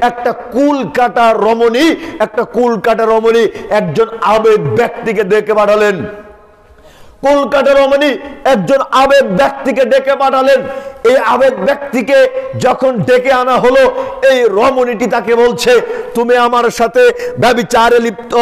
একটা কুল কাটা রমণী একজন আবেগ ব্যক্তিকে ডেকে পাঠালেন। কলকাতা রমণী একজন আবেগ ব্যক্তিকে ডেকে পাঠালেন। এই আবেগ ব্যক্তিকে যখন ডেকে আনা হলো, এই রমণীটি তাকে বলছে, তুমি আমার সাথে ব্যভিচারে লিপ্ত,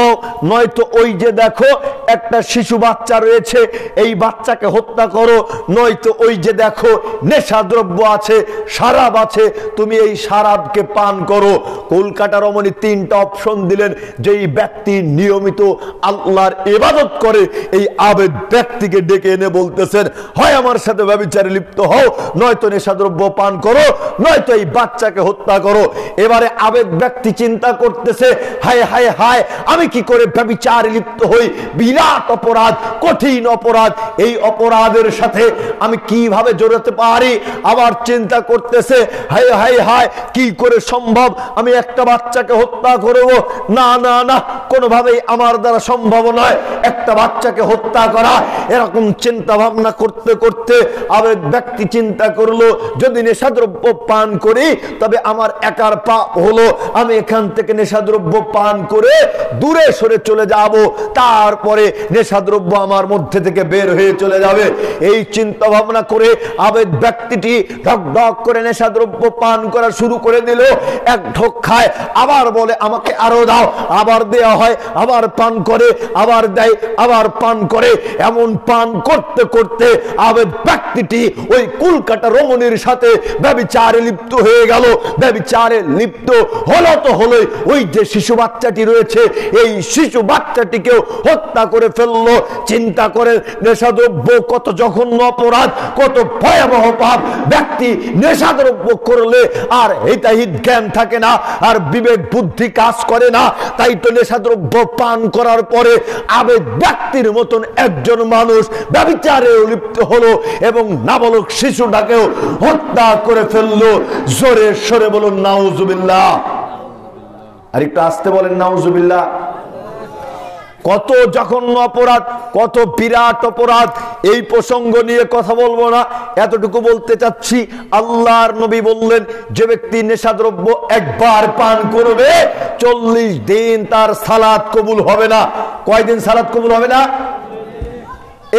নয়তো ওই যে দেখো একটা শিশু বাচ্চা রয়েছে, এই বাচ্চাকে হত্যা করো, নয়তো ওই যে দেখো নেশাদ্রব্য আছে, শরাব আছে, তুমি এই শরাবকে পান করো। কলকাতা রমণী তিনটা অপশন দিলেন। যেই ব্যক্তি নিয়মিত আল্লাহর ইবাদত করে, এই আবেগ ব্যক্তিকে ডেকে এনে বলতেছেন, হয় আমার সাথে ব্যভিচারে লিপ্ত হও, নয়তো নেশাদ্রব্য পান করো, নয়তো এই বাচ্চাকে হত্যা করো। এবারে আবেগ ব্যক্তি চিন্তা করতেছে, হায় হায় হায়, আমি কি করে ব্যভিচারে লিপ্ত হই, বিরাট অপরাধ, কঠিন অপরাধ, এই অপরাধের সাথে আমি কিভাবে জড়াতে পারি। আবার চিন্তা করতেছে, হায় হায় হায়, কি করে সম্ভব আমি একটা বাচ্চাকে হত্যা করব, না না না, কোনোভাবেই আমার দ্বারা সম্ভব নয় একটা বাচ্চাকে হত্যা করা। এরকম চিন্তা ভাবনা করতে করতে আবেগ ব্যক্তি চিন্তা করলো, যদি নেশাদ্রব্য পান করি তবে আমার একার পাপ হলো, আমি এখান থেকে নেশাদ্রব্য পান করে দূরে সরে চলে যাব, তারপরে নেশাদ্রব্য আমার মধ্যে থেকে বের হয়ে চলে যাবে। এই চিন্তা ভাবনা করে আবেগ ব্যক্তিটি ঢক ঢক করে নেশাদ্রব্য পান করা শুরু করে দিল। এক ঢোক খায়, আবার বলে আমাকে আরো দাও, আবার দেয়া হয়, আবার পান করে, আবার দেয়, আবার পান করে। এমন পান করতে করতে আবেগ ব্যক্তিটি ওই কলকাতা রমণীর সাথে ব্যভিচারে লিপ্ত হয়ে গেল। ব্যভিচারে লিপ্ত হলো তো হলোই, ওই যে শিশু বাচ্চাটি রয়েছে, এই শিশু বাচ্চাটিকেও হত্যা করে ফেললো। চিন্তা করে, নেশাদ্রব্য কত জঘন্য অপরাধ, কত ভয়াবহ পাপ। ব্যক্তি নেশাদ্রব্য করলে আর হিতাহিত জ্ঞান থাকে না, আর বিবেক বুদ্ধি কাজ করে না। তাই তো নেশাদ্রব্য পান করার পরে আবেগ ব্যক্তির মতন একজন মানুষ ব্যভিচারে লিপ্ত হলো এবং নাবালক শিশুটাকেও হত্যা করে ফেললো। জোরে সরে বলুন নাউজুবিল্লাহ। আর একটু আসতে বলেন নাউজুবিল্লাহ। কত জঘন্য অপরাধ, কত বিরাট অপরাধ। এই প্রসঙ্গ নিয়ে কথা বলবো না, এতটুকু বলতে চাচ্ছি, আল্লাহর নবী বললেন, যে ব্যক্তি নেশাদ্রব্য একবার পান করবে 40 দিন তার সালাত কবুল হবে না। কয়দিন সালাত কবুল হবে না?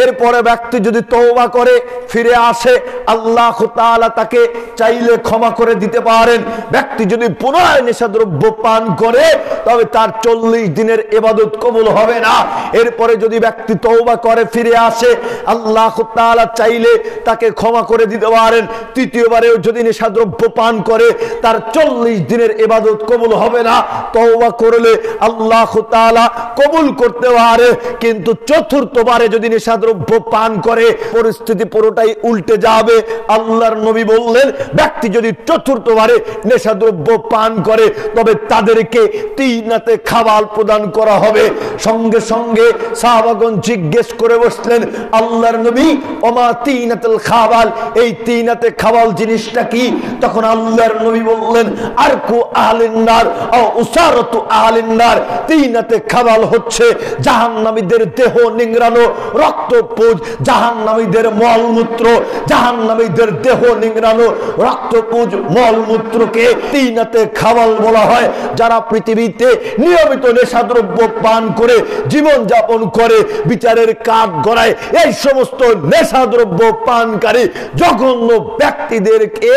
এরপরে ব্যক্তি যদি তওবা করে ফিরে আসে, আল্লাহ তাআলা তাকে চাইলে ক্ষমা করে দিতে পারেন। ব্যক্তি যদি পুনরায় নেশাদ্রব্য পান করে তবে তার 40 দিনের ইবাদত কবুল হবে না। এরপরে যদি ব্যক্তি তওবা করে ফিরে আসে, আল্লাহ তাআলা চাইলে তাকে ক্ষমা করে দিতে পারেন। তৃতীয়বারেও যদি নেশাদ্রব্য পান করে তার 40 দিনের ইবাদত কবুল হবে না। তওবা করলে আল্লাহ তাআলা কবুল করতে পারে, কিন্তু চতুর্থবারে যদি নেশাদ্রব্য পান করে পরিস্থিতি পুরোটাই উল্টে যাবে। আল্লাহর নবী বললেন, ব্যক্তি যদি চতুর্থবারে নেশাদ্রব্য পান করে তবে তাদেরকে তিনাতে খাবার প্রদান করা হবে। সঙ্গে সঙ্গে সাহাবাগণ জিজ্ঞেস করে বসলেন, আল্লাহর নবী, ওমা তিনাতুল খাবাল, এই তিনাতে খাবাল জিনিসটা কি? তখন আল্লাহর নবী বললেন, আরকু আহলিন নার ও উসারাতু আহলিন নার। তিনাতে খাবাল হচ্ছে জাহান্নামীদের দেহ নিংড়ানো, রক্তপুঞ্জ, জাহান্নামীদের মলমূত্র, জাহান্নামীদের দেহ নিংড়ানো রক্তপুঞ্জ মলমূত্রকে তিনাতে খাবাল বলা হয়। যারা পৃথিবীতে নিয়মিত নেশাদ্রব্য পান করে জীবন যাপন করে, বিচারের কাঠ গড়ায়, এই সমস্ত নেশাদ্রব্য পানকারী জঘন্য ব্যক্তিদেরকে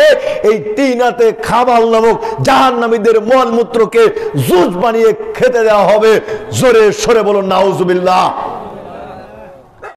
এই তিনাতে খাবাল নামক জাহান্নামীদের মলমূত্রকে জুস বানিয়ে খেতে দেওয়া হবে। জোরে সরে বলুন নাউজুবিল্লাহ।